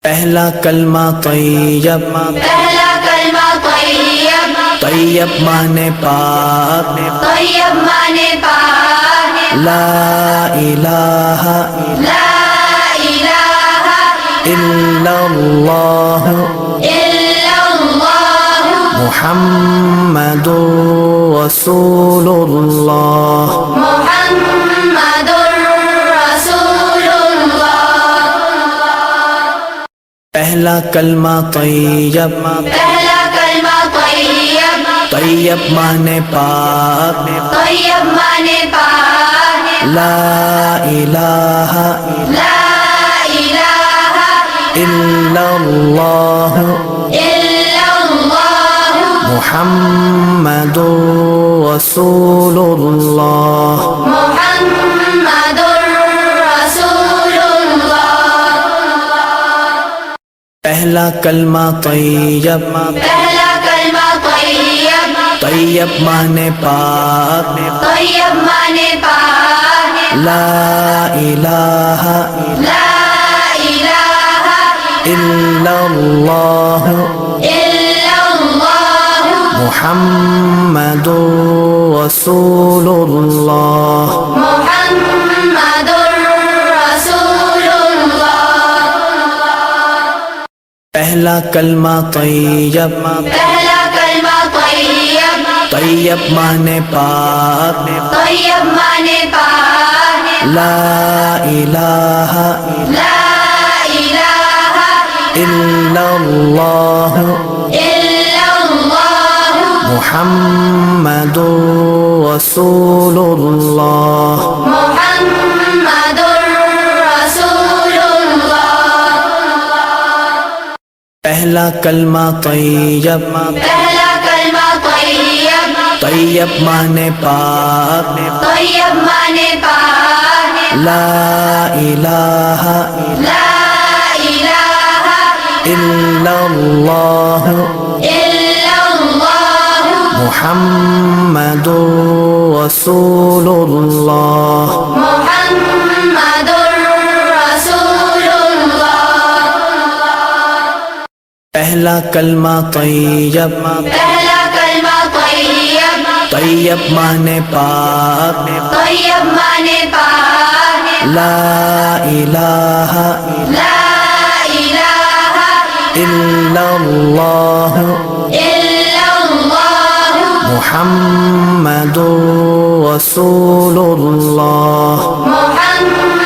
پہلا کلمہ طیب، پہلا کلمہ طیب، طیب مانے پاک، طیب مانے پاک، لا الہ لا الہ الا اللہ الا اللہ محمد رسول اللہ۔ محمد رسول اللہ۔ پہلا کلمہ طیب، پہلا کلمہ طیب، طیب مانے پاک، طیب مانے پاک، لا الہ لا الہ الا اللہ الا اللہ محمد رسول اللہ۔ محمد رسول اللہ۔ پہلا کلمہ طیب، پہلا کلمہ طیب، طیب مانے پاک، طیب مانے پاک، لا الہ لا الہ الا اللہ الا اللہ محمد رسول اللہ۔ محمد رسول اللہ۔ پہلا کلمہ طیب، پہلا کلمہ طیب، طیب مانے پاک، طیب مانے پاک، لا الہ لا الہ الا اللہ الا اللہ محمد رسول اللہ۔ محمد رسول اللہ۔ پہلا کلمہ طیب، پہلا کلمہ طیب، طیب مانے پاک، طیب مانے پاک، لا الہ لا الہ الا اللہ الا اللہ محمد رسول اللہ۔ محمد رسول اللہ۔ پہلا کلمہ طیب، پہلا کلمہ طیب، طیب مانے پاک، طیب مانے پاک، لا الہ لا الہ الا اللہ الا اللہ محمد رسول اللہ۔ محمد